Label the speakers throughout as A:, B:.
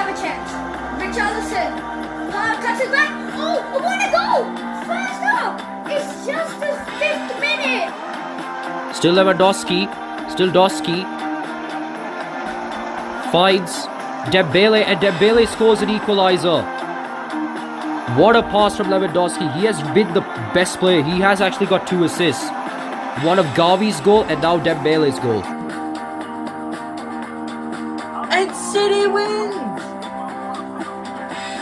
A: have a chance. Richarlison cuts it back. Oh, what a goal! First up! It's just the 5th minute.
B: Still Lewandowski. Still Doski. Finds Dembele, and Dembele scores an equaliser. What a pass from Lewandowski. He has been the best player. He has actually got 2 assists. One of Gavi's goal and now Dembele's goal.
C: And City wins!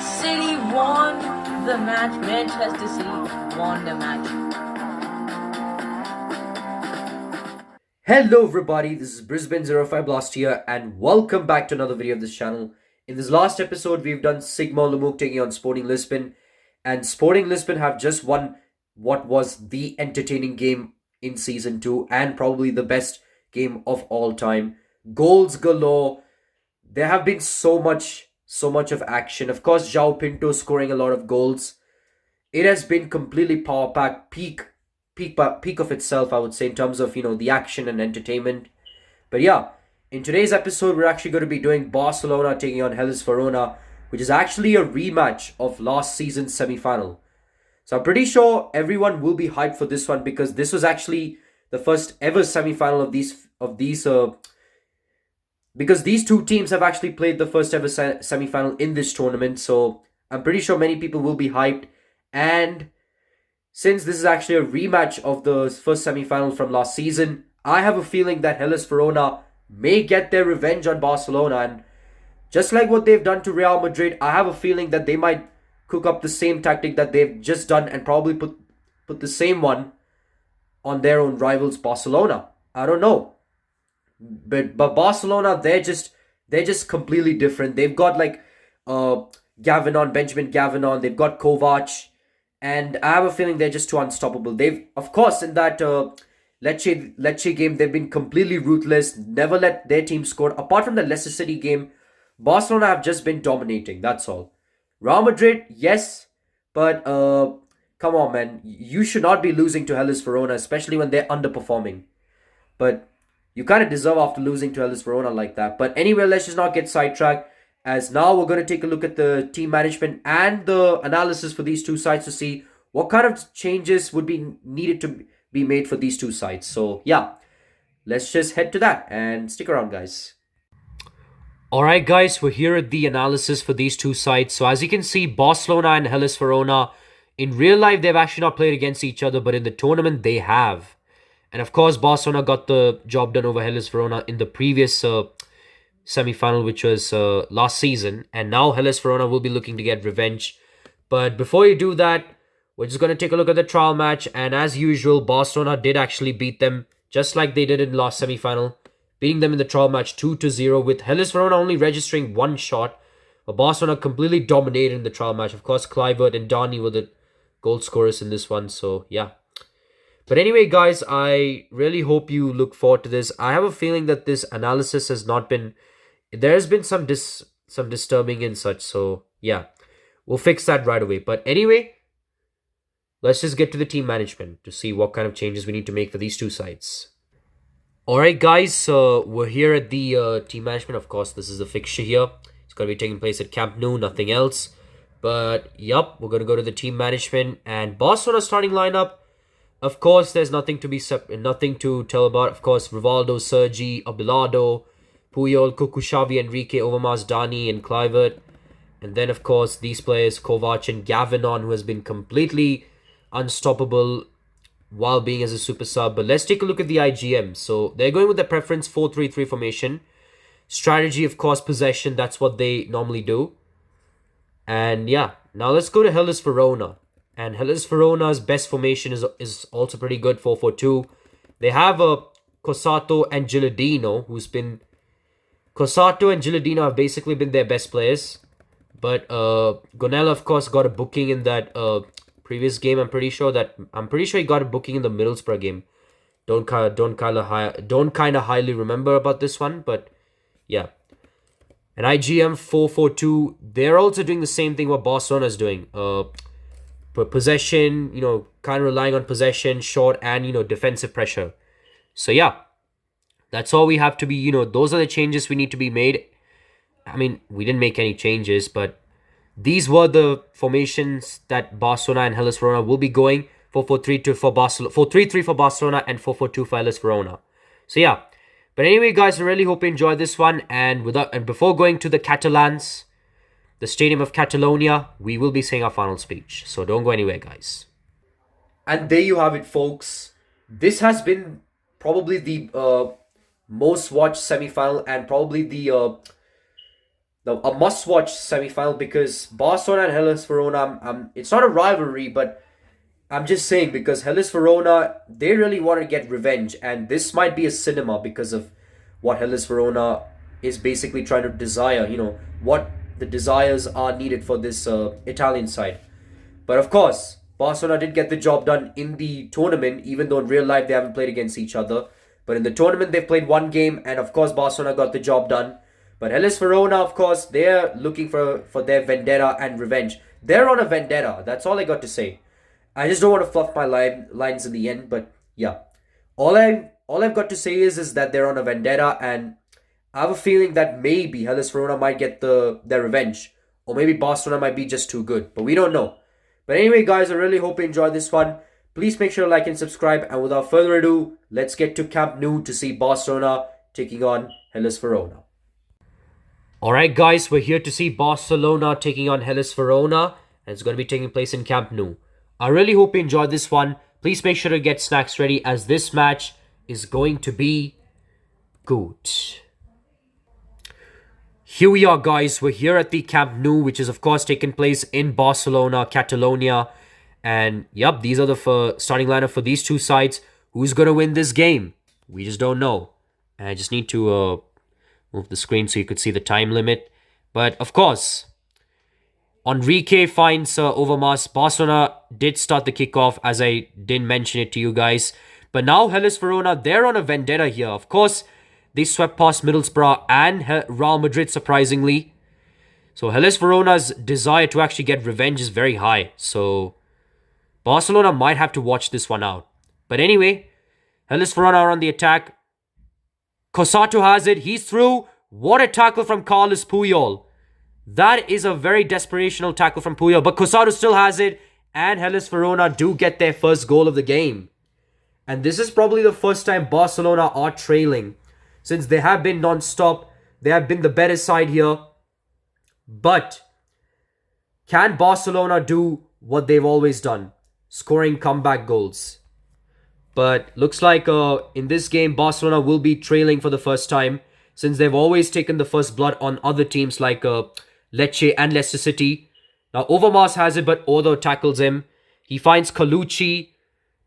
C: City won the match. Manchester City won the match.
B: Hello everybody, this is Brisbane05Blaster here and welcome back to another video of this channel. In this last episode, we've done Sigma Lamuk taking on Sporting Lisbon, and Sporting Lisbon have just won what was the entertaining game in Season 2 and probably the best game of all time. Goals galore. There have been so much of action. Of course, João Pinto scoring a lot of goals. It has been completely power pack, peak of itself, I would say, in terms of, the action and entertainment. But yeah, in today's episode, we're actually going to be doing Barcelona taking on Hellas Verona, which is actually a rematch of last season's semi-final. So I'm pretty sure everyone will be hyped for this one because this was actually the first ever semi-final of these because these two teams have actually played the first ever semi-final in this tournament. So I'm pretty sure many people will be hyped. And since this is actually a rematch of the first semi-final from last season, I have a feeling that Hellas Verona may get their revenge on Barcelona. And just like what they've done to Real Madrid, I have a feeling that they might cook up the same tactic that they've just done and probably put the same one on their own rivals, Barcelona. I don't know. But Barcelona, they're just completely different. They've got like Benjamin Gavinon, they've got Kovac. And I have a feeling they're just too unstoppable. They've, of course, in that Lecce game, they've been completely ruthless. Never let their team score. Apart from the Leicester City game, Barcelona have just been dominating. That's all. Real Madrid, yes. But, come on, man. You should not be losing to Hellas Verona, especially when they're underperforming. But you kind of deserve after losing to Hellas Verona like that. But anyway, let's just not get sidetracked. As now we're going to take a look at the team management and the analysis for these two sides to see what kind of changes would be needed to be made for these two sides. So yeah, let's just head to that and stick around, guys. Alright guys, we're here at the analysis for these two sides. So as you can see, Barcelona and Hellas Verona, in real life they've actually not played against each other, but in the tournament they have. And of course, Barcelona got the job done over Hellas Verona in the previous semi-final, which was last season, and now Hellas Verona will be looking to get revenge. But before you do that, we're just going to take a look at the trial match, and as usual, Barcelona did actually beat them, just like they did in the last semi-final, beating them in the trial match 2-0, with Hellas Verona only registering one shot, but Barcelona completely dominated in the trial match. Of course, Kluivert and Dani were the goal scorers in this one, so yeah. But anyway, guys, I really hope you look forward to this. I have a feeling that this analysis has not been... There's been some disturbing and such, so yeah, we'll fix that right away. But anyway, let's just get to the team management to see what kind of changes we need to make for these two sides. Alright guys, so we're here at the team management. Of course, this is the fixture here. It's going to be taking place at Camp Nou, nothing else. But yep, we're going to go to the team management and Barcelona starting lineup. Of course, there's nothing to tell about. Of course, Rivaldo, Sergi, Abelardo, Puyol, Cucu, Xavi, Enrique, Overmars, Dani, and Kluivert. And then, of course, these players, Kovac and Gavinon, who has been completely unstoppable while being as a super sub. But let's take a look at the IGM. So they're going with the preference 4-3-3 formation. Strategy, of course, possession. That's what they normally do. And yeah, now let's go to Hellas Verona. And Hellas Verona's best formation is also pretty good, 4-4-2. They have a Cosato and Gilardino, Cosato and Gilardino have basically been their best players. But Gonella, of course, got a booking in that previous game. I'm pretty sure he got a booking in the Middlesbrough game. Don't kind of highly remember about this one, but yeah. And IGM 4-4-2, they're also doing the same thing what Barcelona is doing. Possession, kind of relying on possession, short, and defensive pressure. So yeah, that's all we have to be. Those are the changes we need to be made. I mean, we didn't make any changes, but these were the formations that Barcelona and Hellas Verona will be going. 4-4-3-2 for Barcelona, 4-3-3 for Barcelona, and 4-4-2 for Hellas Verona. So yeah. But anyway, guys, I really hope you enjoyed this one. And before going to the Catalans, the Stadium of Catalonia, we will be saying our final speech. So don't go anywhere, guys. And there you have it, folks. This has been probably the most watched semi-final, and probably a must-watch semi-final, because Barcelona and Hellas Verona, it's not a rivalry, but I'm just saying, because Hellas Verona, they really want to get revenge, and this might be a cinema because of what Hellas Verona is basically trying to desire, what the desires are needed for this Italian side. But of course, Barcelona did get the job done in the tournament, even though in real life they haven't played against each other. But in the tournament, they've played one game, and of course, Barcelona got the job done. But Hellas Verona, of course, they're looking for their vendetta and revenge. They're on a vendetta. That's all I got to say. I just don't want to fluff my lines in the end, but yeah. All I've got to say is that they're on a vendetta, and I have a feeling that maybe Hellas Verona might get their revenge. Or maybe Barcelona might be just too good, but we don't know. But anyway, guys, I really hope you enjoyed this one. Please make sure to like and subscribe, and without further ado, let's get to Camp Nou to see Barcelona taking on Hellas Verona. Alright, guys, we're here to see Barcelona taking on Hellas Verona, and it's going to be taking place in Camp Nou. I really hope you enjoyed this one. Please make sure to get snacks ready, as this match is going to be good. Here we are, guys. We're here at the Camp Nou, which is of course taking place in Barcelona, Catalonia. And yep, these are the starting lineup for these two sides. Who's going to win this game? We just don't know. And I just need to move the screen so you could see the time limit. But of course, Enrique finds Overmars. Barcelona did start the kickoff, as I didn't mention it to you guys. But now Hellas Verona, they're on a vendetta here. Of course, they swept past Middlesbrough and Real Madrid, surprisingly. So Hellas Verona's desire to actually get revenge is very high. So Barcelona might have to watch this one out. But anyway, Hellas Verona are on the attack. Cosato has it. He's through. What a tackle from Carlos Puyol. That is a very desperational tackle from Puyol. But Cosato still has it. And Hellas Verona do get their first goal of the game. And this is probably the first time Barcelona are trailing, since they have been non-stop. They have been the better side here. But can Barcelona do what they've always done? Scoring comeback goals. But looks like in this game, Barcelona will be trailing for the first time, since they've always taken the first blood on other teams like Lecce and Leicester City. Now Overmars has it, but Odo tackles him. He finds Colucci.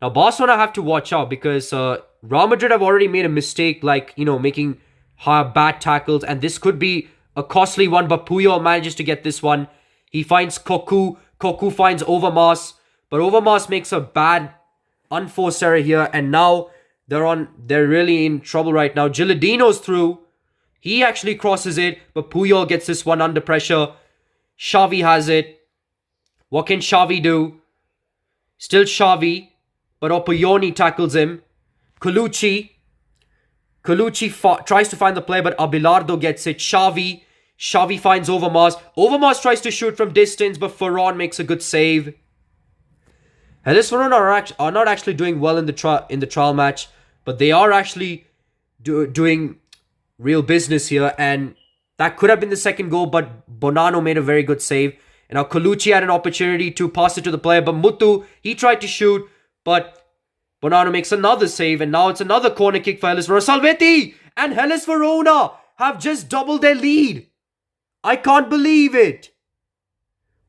B: Now Barcelona have to watch out, because Real Madrid have already made a mistake, like, making bad tackles. And this could be a costly one, but Puyol manages to get this one. He finds Cocu. Cocu finds Overmars. But Overmars makes a bad, unforced error here. And now they're really in trouble right now. Gilardino's through. He actually crosses it, but Puyol gets this one under pressure. Xavi has it. What can Xavi do? Still Xavi, but Opoyoni tackles him. Colucci tries to find the play, but Abelardo gets it. Xavi finds Overmars. Overmars tries to shoot from distance, but Ferran makes a good save. Hellas Verona are not actually doing well in the trial match, but they are actually doing real business here, and that could have been the second goal, but Bonanno made a very good save. And now Colucci had an opportunity to pass it to the player, but Mutu, he tried to shoot, but Bonanno makes another save, and now it's another corner kick for Hellas Verona. Salvetti and Hellas Verona have just doubled their lead. I can't believe it.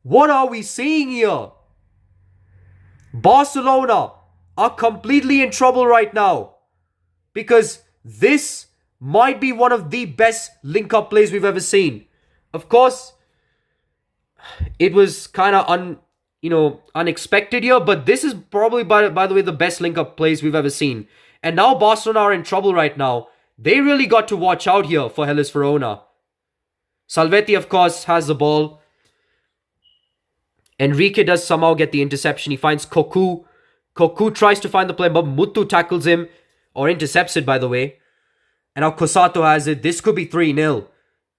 B: What are we seeing here? Barcelona are completely in trouble right now, because this might be one of the best link-up plays we've ever seen. Of course, it was kind of unexpected here, but this is probably, by the way, the best link-up plays we've ever seen. And now Barcelona are in trouble right now. They really got to watch out here for Hellas Verona. Salvetti, of course, has the ball. Enrique does somehow get the interception. He finds Cocu. Cocu tries to find the play, but Mutu tackles him, or intercepts it, by the way. And now Cosato has it. This could be 3-0.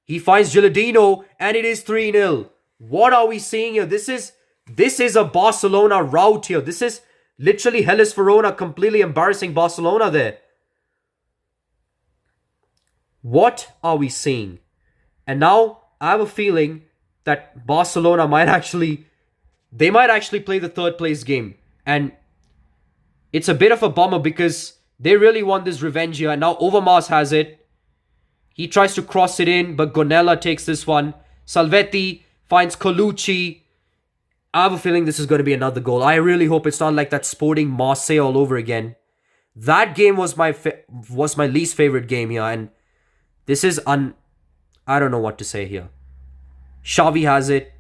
B: He finds Gilardino, and it is 3-0. What are we seeing here? This is a Barcelona rout here. This is literally Hellas Verona completely embarrassing Barcelona there. What are we seeing? And now I have a feeling that Barcelona might actually play the third place game. And it's a bit of a bummer because they really want this revenge here. And now Overmars has it. He tries to cross it in, but Gonella takes this one. Salvetti finds Colucci. I have a feeling this is going to be another goal. I really hope it's not like that Sporting Marseille all over again. That game was my least favorite game here. And this is I don't know what to say here. Xavi has it.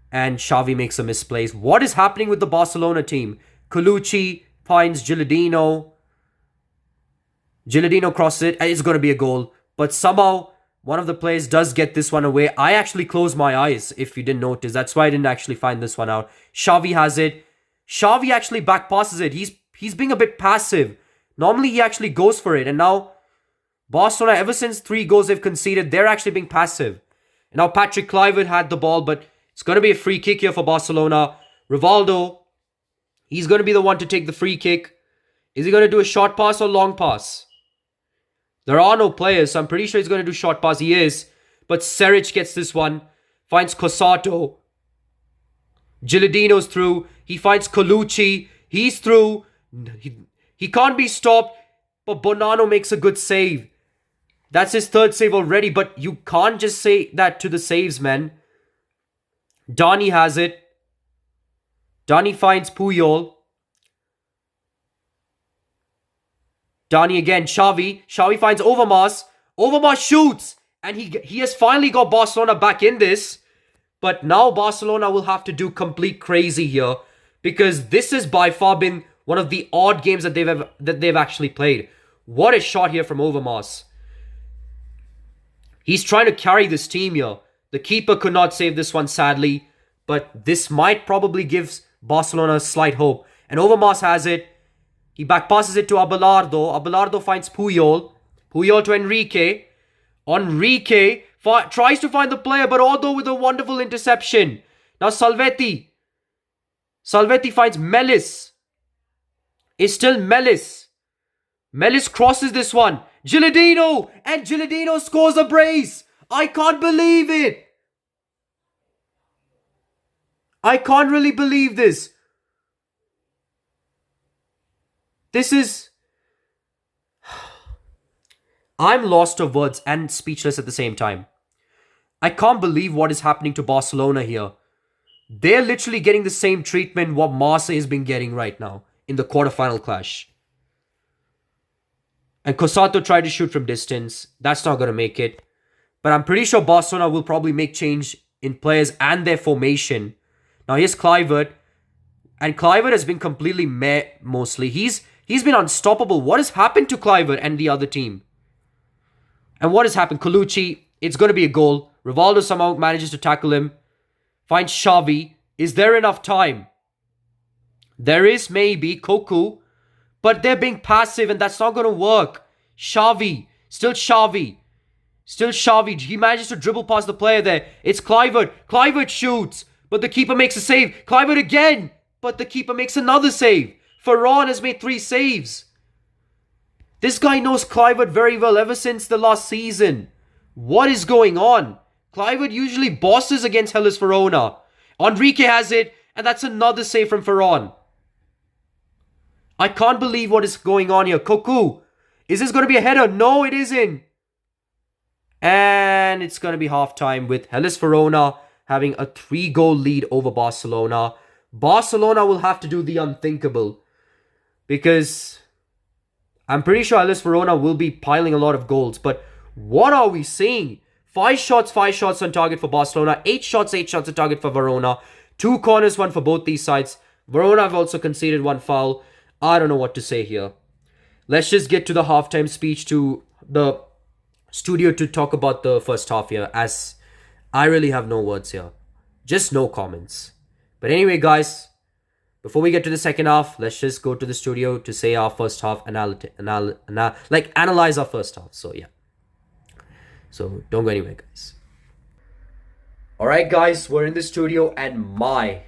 B: And Xavi makes a misplace. What is happening with the Barcelona team? Colucci finds Gilardino. Gilardino crosses it. And it's going to be a goal. But somehow, one of the players does get this one away. I actually closed my eyes, if you didn't notice. That's why I didn't actually find this one out. Xavi has it. Xavi actually back passes it. He's being a bit passive. Normally, he actually goes for it. And now, Barcelona, ever since 3 goals they've conceded, they're actually being passive. And now, Patrick Kluivert had the ball, but it's going to be a free kick here for Barcelona. Rivaldo, he's going to be the one to take the free kick. Is he going to do a short pass or long pass? There are no players, so I'm pretty sure he's going to do short pass. He is. But Seric gets this one. Finds Cosato. Gilardino's through. He finds Colucci. He's through. He can't be stopped. But Bonanno makes a good save. That's his 3rd save already. But you can't just say that to the saves, man. Dani has it. Dani finds Puyol. Dani again, Xavi. Xavi finds Overmars. Overmars shoots. And he has finally got Barcelona back in this. But now Barcelona will have to do complete crazy here. Because this has by far been one of the odd games that they've actually played. What a shot here from Overmars. He's trying to carry this team here. The keeper could not save this one, sadly. But this might probably give Barcelona a slight hope. And Overmars has it. He back passes it to Abelardo. Abelardo finds Puyol. Puyol to Enrique. Enrique tries to find the player, but although with a wonderful interception. Now Salvetti. Salvetti finds Melis. It's still Melis. Melis crosses this one. Gilardino! And Gilardino scores a brace! I can't believe it! I can't really believe this. This is... I'm lost of words and speechless at the same time. I can't believe what is happening to Barcelona here. They're literally getting the same treatment what Marseille has been getting right now in the quarterfinal clash. And Cosato tried to shoot from distance. That's not going to make it. But I'm pretty sure Barcelona will probably make change in players and their formation. Now here's Kluivert. And Kluivert has been completely meh mostly. He's been unstoppable. What has happened to Kluivert and the other team? And what has happened? Colucci, it's going to be a goal. Rivaldo somehow manages to tackle him. Finds Xavi. Is there enough time? There is maybe. Cocu. But they're being passive and that's not going to work. Xavi. Still Xavi. Still Xavi. He manages to dribble past the player there. It's Kluivert. Kluivert shoots. But the keeper makes a save. Kluivert again. But the keeper makes another save. Ferran has made 3 saves. This guy knows Kluivert very well ever since the last season. What is going on? Kluivert usually bosses against Hellas Verona. Enrique has it. And that's another save from Ferran. I can't believe what is going on here. Cocu. Is this going to be a header? No, it isn't. And it's going to be halftime with Hellas Verona having a 3-goal lead over Barcelona. Barcelona will have to do the unthinkable. Because I'm pretty sure Hellas Verona will be piling a lot of goals. But what are we seeing? 5 shots on target for Barcelona. 8 shots on target for Verona. 2 corners, 1 for both these sides. Verona have also conceded 1 foul. I don't know what to say here. Let's just get to the halftime speech to the studio to talk about the first half here, as I really have no words here. Just no comments. But anyway, guys, before we get to the second half, let's just go to the studio to say our first half analyze our first half. So yeah. So don't go anywhere, guys. Alright, guys, we're in the studio, and my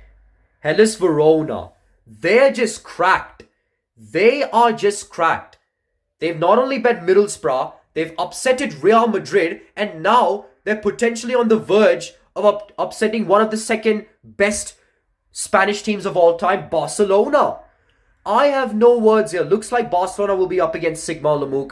B: Hellas Verona, they're just cracked. They are just cracked. They've not only bet Middlesbrough, they've upsetted Real Madrid, and now they're potentially on the verge of upsetting one of the second best Spanish teams of all time, Barcelona. I have no words here. Looks like Barcelona will be up against Sigma Lamuk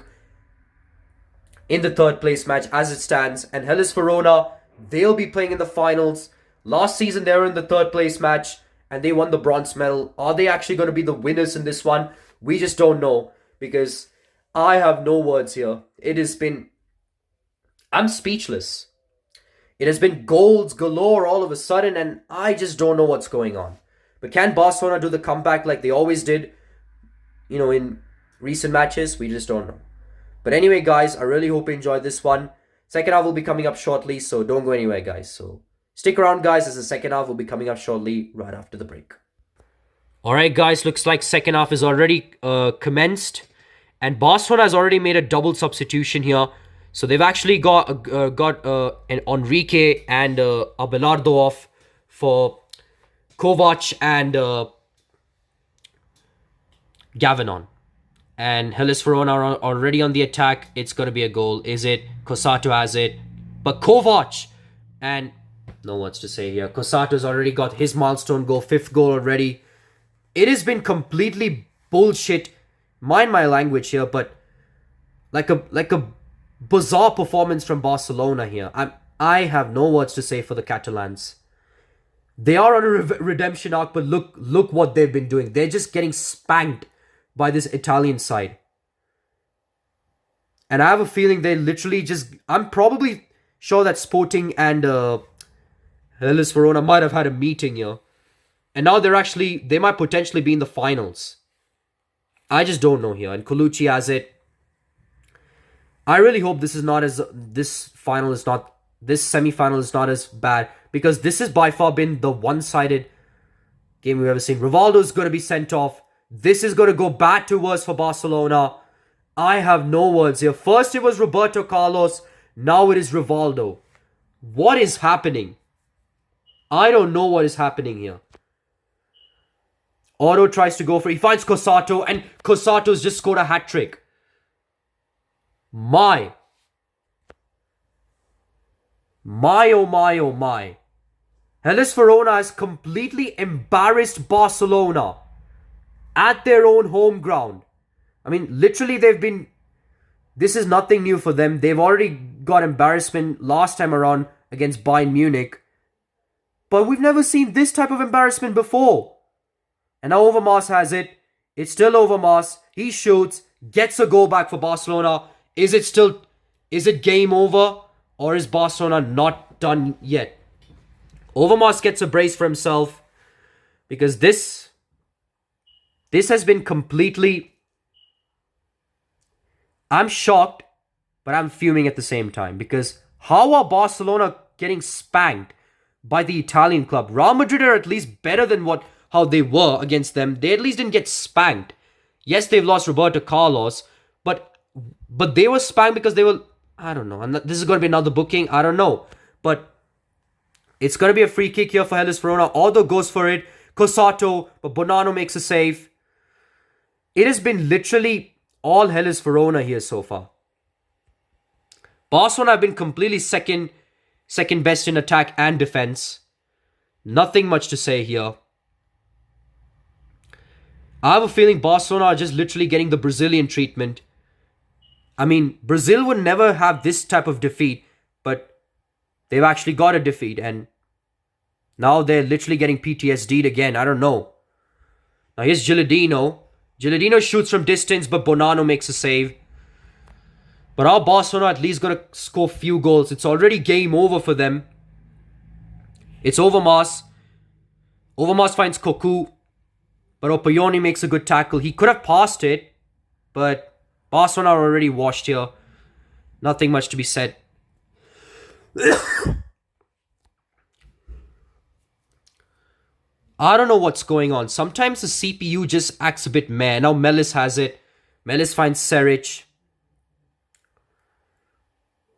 B: in the third place match as it stands. And Hellas Verona, they'll be playing in the finals. Last season they were in the third place match and they won the bronze medal. Are they actually going to be the winners in this one? We just don't know, because I have no words here. I'm speechless. It has been goals galore all of a sudden, and I just don't know what's going on. But can Barcelona do the comeback like they always did, in recent matches? We just don't know. But anyway, guys, I really hope you enjoyed this one. Second half will be coming up shortly, so don't go anywhere, guys. So stick around, guys, as the second half will be coming up shortly right after the break. Alright, guys, looks like second half is already commenced. And Barcelona has already made a double substitution here. So they've actually got an Enrique and Abelardo off for Kovac and Gavanon. And Hellas Verona are already on the attack. It's going to be a goal. Is it? Cosato has it. But Kovac, and no words to say here. Cosato's already got his milestone goal, 5th goal already. It has been completely bullshit. Mind my language here, but like a bizarre performance from Barcelona here. I have no words to say for the Catalans. They are on a redemption arc, but look what they've been doing. They're just getting spanked by this Italian side. And I have a feeling they literally just... I'm probably sure that Sporting and Hellas Verona might have had a meeting here. And now they might potentially be in the finals. I just don't know here. And Colucci has it. I really hope this semi-final is not as bad, because this has by far been the one-sided game we've ever seen. Rivaldo's going to be sent off. This is going to go bad to worse for Barcelona. I have no words here. First it was Roberto Carlos. Now it is Rivaldo. What is happening? I don't know what is happening here. Otto tries to go for it. He finds Cosato, and Cosato's just scored a hat-trick. My oh my oh my. Hellas Verona has completely embarrassed Barcelona at their own home ground. I mean, literally this is nothing new for them. They've already got embarrassment last time around against Bayern Munich. But we've never seen this type of embarrassment before. And now Overmars has it. It's still Overmars. He shoots, gets a goal back for Barcelona. Is it game over? Or is Barcelona not done yet? Overmars gets a brace for himself, because this has been completely... I'm shocked, but I'm fuming at the same time, because how are Barcelona getting spanked by the Italian club? Real Madrid are at least better than how they were against them. They at least didn't get spanked. Yes, they've lost Roberto Carlos, but they were spanked because they were... I don't know. This is going to be another booking. I don't know. But it's going to be a free kick here for Hellas Verona. Aldo goes for it. Cosato, but Bonanno makes a save. It has been literally all Hellas Verona here so far. Barcelona have been completely second best in attack and defense. Nothing much to say here. I have a feeling Barcelona are just literally getting the Brazilian treatment. I mean, Brazil would never have this type of defeat, but they've actually got a defeat, and now they're literally getting PTSD'd again. I don't know. Now here's Gilardino. Gilardino shoots from distance, but Bonanno makes a save. But our Barcelona at least got to score a few goals. It's already game over for them. It's Overmars. Overmars finds Cocu, but Opayoni makes a good tackle. He could have passed it, but Barcelona are already washed here. Nothing much to be said. I don't know what's going on. Sometimes the CPU just acts a bit meh. Now Melis has it. Melis finds Seric.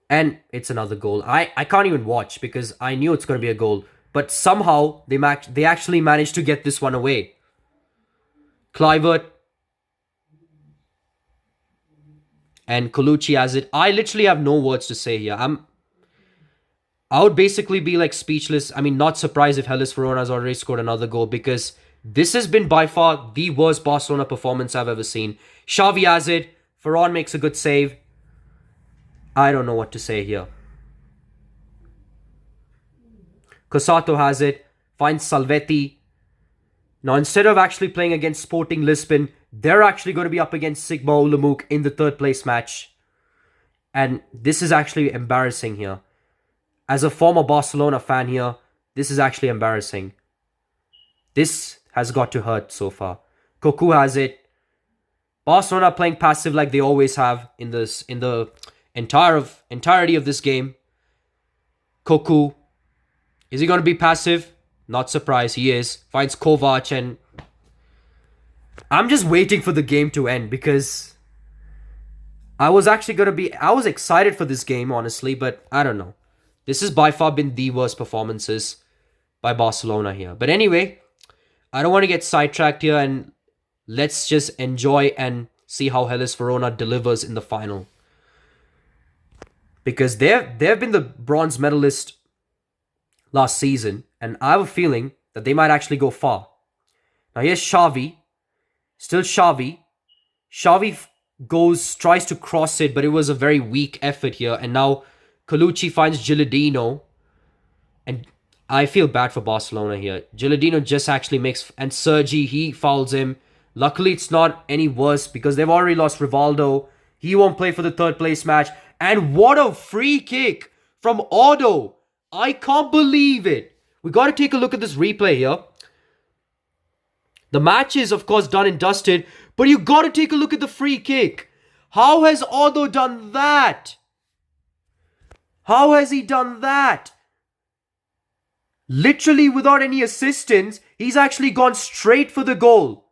B: And it's another goal. I can't even watch because I knew it's going to be a goal. But somehow they actually managed to get this one away. Kluivert and Colucci has it. I literally have no words to say here. I would basically be like speechless. I mean, not surprised if Hellas Verona has already scored another goal because this has been by far the worst Barcelona performance I've ever seen. Xavi has it. Ferran makes a good save. I don't know what to say here. Cosato has it. Finds Salvetti. Now, instead of actually playing against Sporting Lisbon, they're actually going to be up against Sigma Olomouc in the third place match. And this is actually embarrassing here. As a former Barcelona fan here, this is actually embarrassing. This has got to hurt so far. Cocu has it. Barcelona playing passive like they always have in the entirety of this game. Cocu, is he going to be passive? Not surprised, he is. Finds Kovac, and I'm just waiting for the game to end because I was excited for this game, honestly, but I don't know. This has by far been the worst performances by Barcelona here. But anyway, I don't want to get sidetracked here, and let's just enjoy and see how Hellas Verona delivers in the final. Because they've been the bronze medalist last season, and I have a feeling that they might actually go far. Now here's Xavi. Still Xavi. Xavi tries to cross it, but it was a very weak effort here. And now Colucci finds Gilardino. And I feel bad for Barcelona here. Gilardino just actually makes... And Sergi, he fouls him. Luckily, it's not any worse because they've already lost Rivaldo. He won't play for the third place match. And what a free kick from Odo. I can't believe it. We got to take a look at this replay here. The match is, of course, done and dusted. But you got to take a look at the free kick. How has Odo done that? How has he done that? Literally without any assistance, he's actually gone straight for the goal.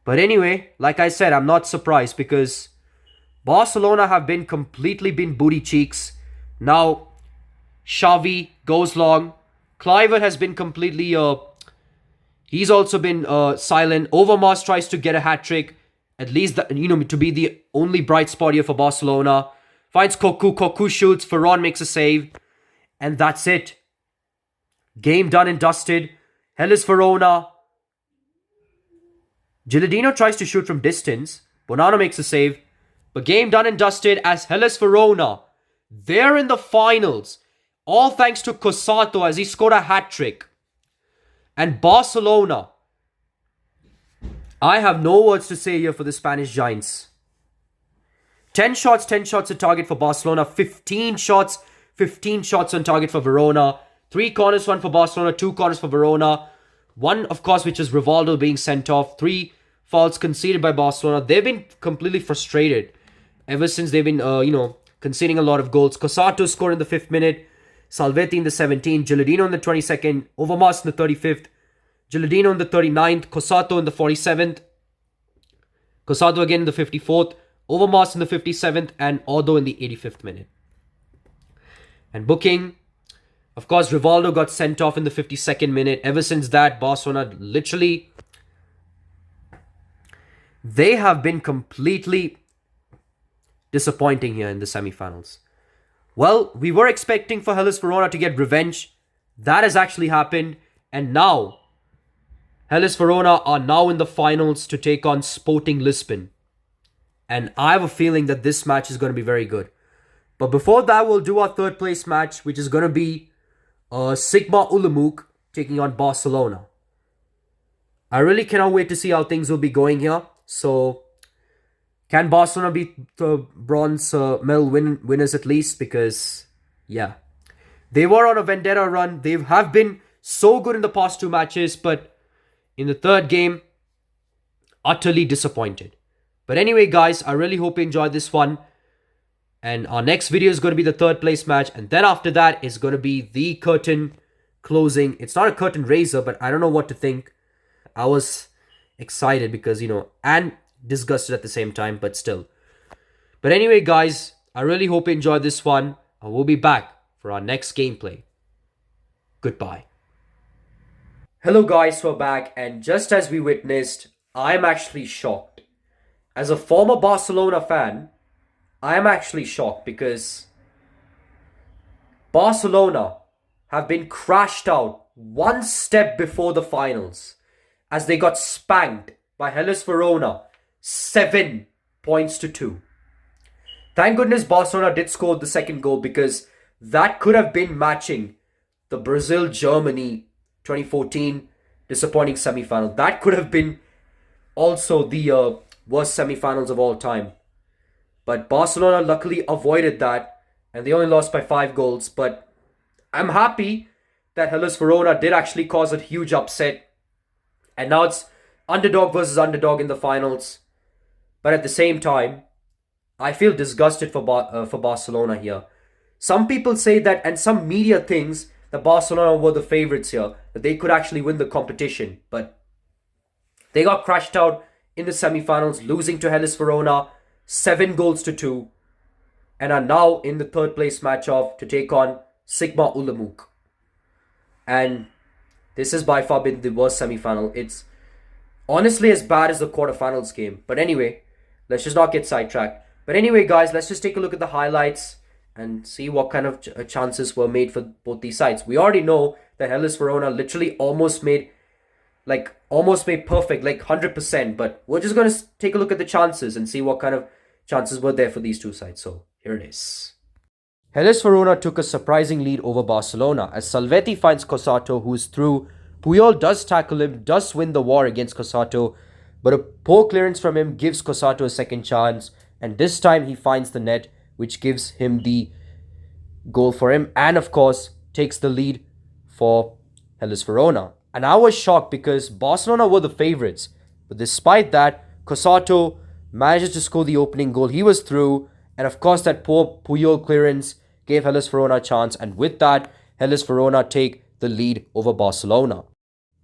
B: But anyway, like I said, I'm not surprised because Barcelona have completely been booty cheeks. Now, Xavi goes long. Kluivert has been completely... he's also been silent. Overmars tries to get a hat-trick. At least, to be the only bright spot here for Barcelona. Finds Cocu. Cocu shoots. Ferran makes a save. And that's it. Game done and dusted. Hellas Verona. Gilardino tries to shoot from distance. Bonano makes a save. But game done and dusted as Hellas Verona. They're in the finals. All thanks to Cosato as he scored a hat-trick. And Barcelona. I have no words to say here for the Spanish Giants. 10 shots a target for Barcelona. 15 shots on target for Verona. 3 corners, 1 for Barcelona. 2 corners for Verona. 1, of course, which is Rivaldo being sent off. 3 fouls conceded by Barcelona. They've been completely frustrated ever since they've been, conceding a lot of goals. Cosato scored in the 5th minute. Salvetti in the 17th. Gilardino in the 22nd. Overmars in the 35th. Gilardino in the 39th. Cosato in the 47th. Cosato again in the 54th. Overmars in the 57th. And Odo in the 85th minute. And booking. Of course, Rivaldo got sent off in the 52nd minute. Ever since that, Barcelona literally... They have been completely disappointing here in the semi-finals. Well, we were expecting for Hellas Verona to get revenge. That has actually happened. And now, Hellas Verona are now in the finals to take on Sporting Lisbon. And I have a feeling that this match is going to be very good. But before that, we'll do our third place match, which is going to be Sigma Olomouc taking on Barcelona. I really cannot wait to see how things will be going here. So, can Barcelona beat the bronze medal winners at least? Because, yeah, they were on a vendetta run. They have been so good in the past 2 matches, but in the third game, utterly disappointed. But anyway, guys, I really hope you enjoyed this one. And our next video is going to be the third place match. And then after that is going to be the curtain closing. It's not a curtain raiser, but I don't know what to think. I was excited because, and disgusted at the same time, but still. But anyway, guys, I really hope you enjoyed this one, and we'll be back for our next gameplay. Goodbye. Hello, guys, we're back, and just as we witnessed, I'm actually shocked. As a former Barcelona fan, I'm actually shocked because Barcelona have been crashed out one step before the finals as they got spanked by Hellas Verona 7 points to 2. Thank goodness Barcelona did score the second goal because that could have been matching the Brazil-Germany 2014 disappointing semi-final. That could have been also the worst semi-finals of all time. But Barcelona luckily avoided that and they only lost by 5 goals. But I'm happy that Hellas Verona did actually cause a huge upset. And now it's underdog versus underdog in the finals. But at the same time, I feel disgusted for Barcelona here. Some people say that, and some media thinks that Barcelona were the favourites here, that they could actually win the competition. But they got crashed out in the semi-finals, losing to Hellas Verona 7 goals to 2, and are now in the third place match-off to take on Sigma Ulamuk. And this has by far been the worst semi-final. It's honestly as bad as the quarterfinals game. But anyway, let's just not get sidetracked. But anyway, guys, let's just take a look at the highlights and see what kind of chances were made for both these sides. We already know that Hellas Verona literally almost made perfect, like 100%. But we're just going to take a look at the chances and see what kind of chances were there for these two sides. So here it is. Hellas Verona took a surprising lead over Barcelona as Salvetti finds Cosato, who is through. Puyol does tackle him, does win the war against Cosato, but a poor clearance from him gives Cosato a second chance, and this time he finds the net, which gives him the goal for him, and of course takes the lead for Hellas Verona. And I was shocked because Barcelona were the favourites, but despite that, Cosato manages to score the opening goal. He was through, and of course that poor Puyol clearance gave Hellas Verona a chance, and with that, Hellas Verona take the lead over Barcelona.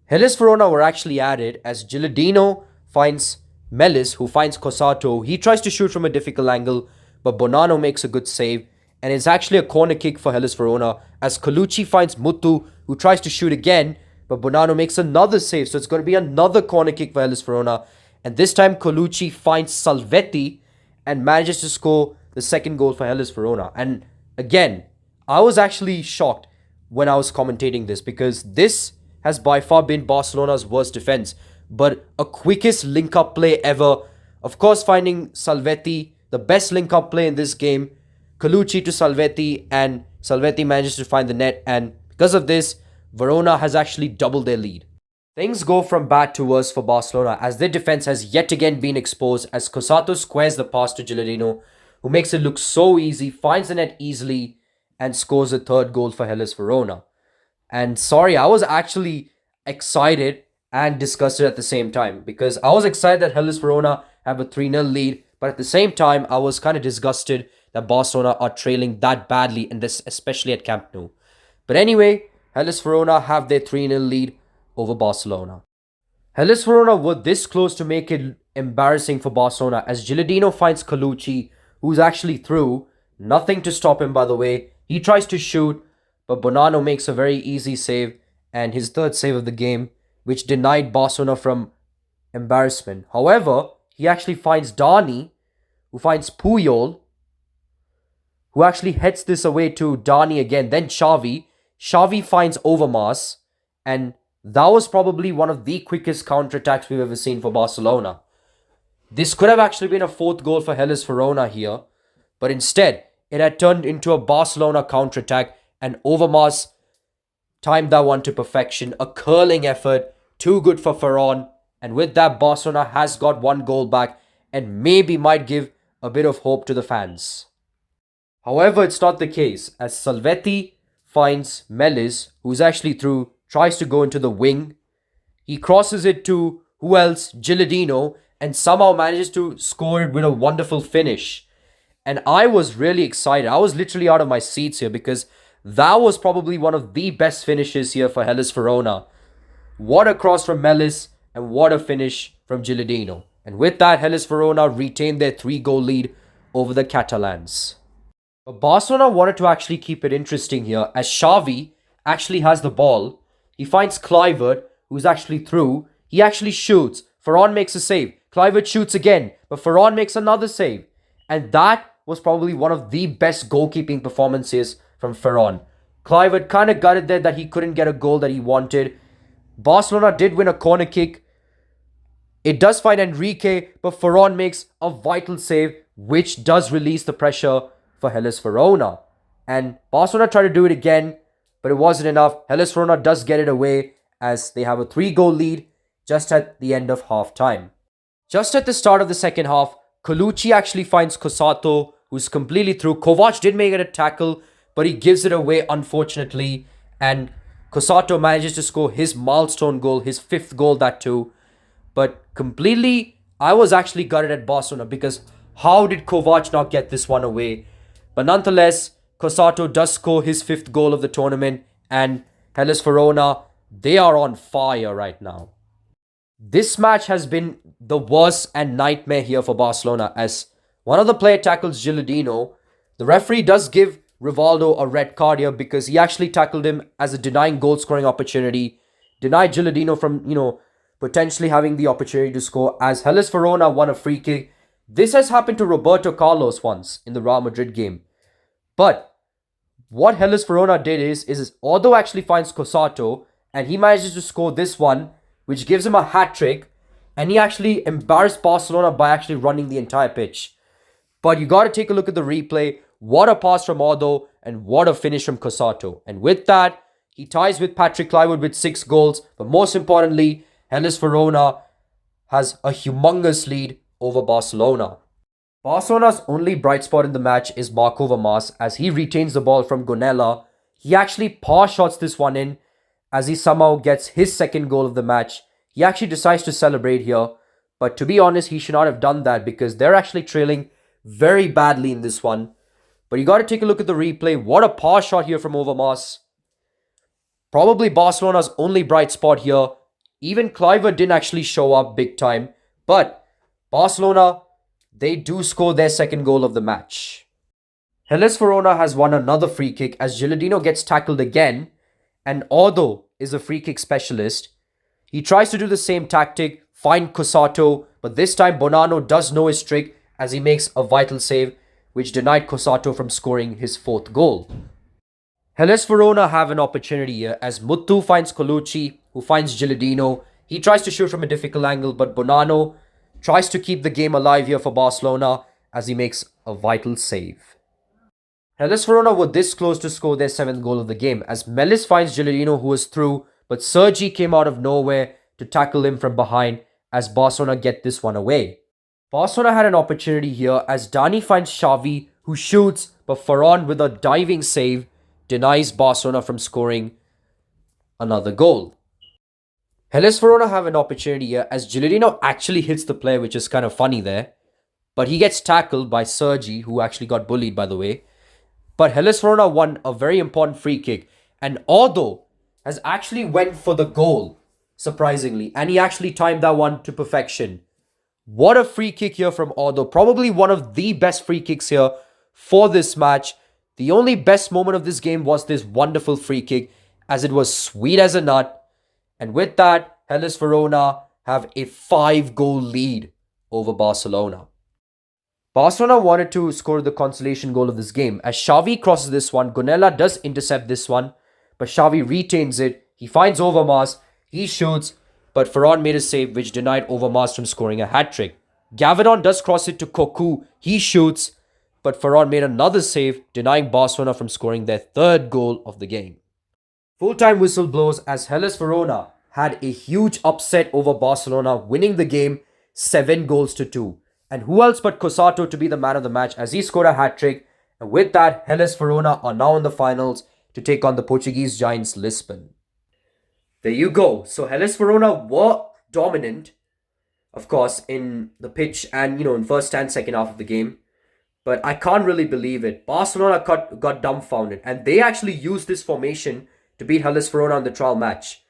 B: Hellas Verona were actually added as Gilardino finds Melis, who finds Cosato. He tries to shoot from a difficult angle, but Bonanno makes a good save, and it's actually a corner kick for Hellas Verona as Colucci finds Mutu, who tries to shoot again, but Bonanno makes another save, so it's going to be another corner kick for Hellas Verona, and this time Colucci finds Salvetti and manages to score the second goal for Hellas Verona. And again, I was actually shocked when I was commentating this because this has by far been Barcelona's worst defense, but a quickest link-up play ever. Of course, finding Salvetti, the best link-up play in this game. Colucci to Salvetti, and Salvetti manages to find the net, and because of this, Verona has actually doubled their lead. Things go from bad to worse for Barcelona as their defense has yet again been exposed as Cosato squares the pass to Gilardino, who makes it look so easy, finds the net easily, and scores a third goal for Hellas Verona. And sorry, I was actually excited and disgusted at the same time because I was excited that Hellas Verona have a 3-0 lead, but at the same time, I was kind of disgusted that Barcelona are trailing that badly, and this especially at Camp Nou. But anyway, Hellas Verona have their 3-0 lead over Barcelona. Hellas Verona were this close to make it embarrassing for Barcelona as Gilardino finds Colucci, who's actually through. Nothing to stop him, by the way. He tries to shoot, but Bonanno makes a very easy save and his third save of the game, which denied Barcelona from embarrassment. However, he actually finds Dani, who finds Puyol, who actually heads this away to Dani again, then Xavi. Xavi finds Overmars, and that was probably one of the quickest counterattacks we've ever seen for Barcelona. This could have actually been a fourth goal for Hellas Verona here, but instead, it had turned into a Barcelona counterattack, and Overmars timed that one to perfection. A curling effort, too good for Ferran, and with that, Barcelona has got one goal back and maybe might give a bit of hope to the fans. However, it's not the case as Salvetti finds Melis, who's actually through, tries to go into the wing. He crosses it to, who else? Gilardino, and somehow manages to score it with a wonderful finish. And I was really excited. I was literally out of my seats here because that was probably one of the best finishes here for Hellas Verona. What a cross from Melis and what a finish from Gilardino. And with that, Hellas Verona retained their 3-goal lead over the Catalans. But Barcelona wanted to actually keep it interesting here as Xavi actually has the ball. He finds Kluivert, who's actually through. He actually shoots. Ferran makes a save. Kluivert shoots again, but Ferran makes another save. And that was probably one of the best goalkeeping performances from Ferran. Kluivert kind of gutted there that he couldn't get a goal that he wanted. Barcelona did win a corner kick. It does find Enrique, but Ferran makes a vital save, which does release the pressure for Hellas Verona. And Barcelona tried to do it again, but it wasn't enough. Hellas Verona does get it away as they have a 3-goal lead just at the end of half time. Just at the start of the second half, Colucci actually finds Cosato, who's completely through. Kovac did make it a tackle, but he gives it away unfortunately. And Cosato manages to score his milestone goal, his 5th goal that too. But completely, I was actually gutted at Barcelona because how did Kovac not get this one away? But nonetheless, Cosato does score his 5th goal of the tournament, and Hellas Verona, they are on fire right now. This match has been the worst and nightmare here for Barcelona as one of the player tackles Gilardino. The referee does give Rivaldo a red card here because he actually tackled him as a denying goal scoring opportunity. Denied Gilardino from, potentially having the opportunity to score as Hellas Verona won a free kick. This has happened to Roberto Carlos once in the Real Madrid game. But what Hellas Verona did is Ordo actually finds Cosato and he manages to score this one, which gives him a hat-trick, and he actually embarrassed Barcelona by actually running the entire pitch. But you got to take a look at the replay. What a pass from Ordo and what a finish from Cosato. And with that, he ties with Patrick Kluivert with 6 goals. But most importantly, Hellas Verona has a humongous lead over Barcelona. Barcelona's only bright spot in the match is Marco Vermaas as he retains the ball from Gonella. He actually pass shots this one in as he somehow gets his 2nd goal of the match. He actually decides to celebrate here. But to be honest, he should not have done that because they're actually trailing very badly in this one. But you got to take a look at the replay. What a pass shot here from Overmars. Probably Barcelona's only bright spot here. Even Kluivert didn't actually show up big time. But Barcelona, they do score their 2nd goal of the match. Hellas Verona has won another free kick as Gilardino gets tackled again. And Ordo is a free kick specialist. He tries to do the same tactic, find Cosato, but this time Bonanno does know his trick as he makes a vital save, which denied Cosato from scoring his 4th goal. Hellas Verona have an opportunity here as Muttu finds Colucci, who finds Gilardino. He tries to shoot from a difficult angle, but Bonanno tries to keep the game alive here for Barcelona as he makes a vital save. Hellas Verona were this close to score their 7th goal of the game as Melis finds Gilardino, who is through, but Sergi came out of nowhere to tackle him from behind as Barcelona get this one away. Barcelona had an opportunity here as Dani finds Xavi, who shoots, but Ferran with a diving save denies Barcelona from scoring another goal. Hellas Verona have an opportunity here as Gilardino actually hits the player, which is kind of funny there. But he gets tackled by Sergi, who actually got bullied by the way. But Hellas Verona won a very important free kick. And Ordo has actually went for the goal, surprisingly. And he actually timed that one to perfection. What a free kick here from Ordo. Probably one of the best free kicks here for this match. The only best moment of this game was this wonderful free kick as it was sweet as a nut. And with that, Hellas Verona have a 5-goal lead over Barcelona. Barcelona wanted to score the consolation goal of this game as Xavi crosses this one. Gonella does intercept this one, but Xavi retains it. He finds Overmars. He shoots, but Ferran made a save which denied Overmars from scoring a hat-trick. Gavidon does cross it to Cocu. He shoots, but Ferran made another save, denying Barcelona from scoring their 3rd goal of the game. Full-time whistle blows as Hellas Verona had a huge upset over Barcelona, winning the game 7-2. And who else but Cosato to be the man of the match as he scored a hat-trick. And with that, Hellas Verona are now in the finals to take on the Portuguese giants Lisbon. There you go. So Hellas Verona were dominant, of course, in the pitch and, in first and second half of the game. But I can't really believe it. Barcelona got dumbfounded. And they actually used this formation to beat Hellas Verona in the trial match.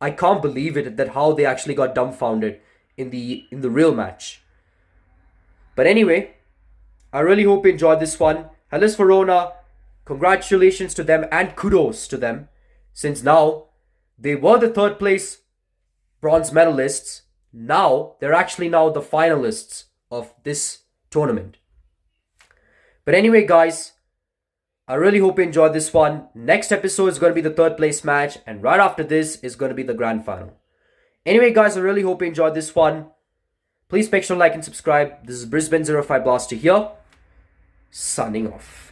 B: I can't believe it that how they actually got dumbfounded in the real match. But anyway, I really hope you enjoyed this one. Hellas Verona, congratulations to them and kudos to them, since now they were the third place bronze medalists. Now they're actually now the finalists of this tournament. But anyway, guys, I really hope you enjoyed this one. Next episode is going to be the third place match, and right after this is going to be the grand final. Anyway, guys, I really hope you enjoyed this one. Please make sure to like and subscribe. This is Brisbane05Blaster here, signing off.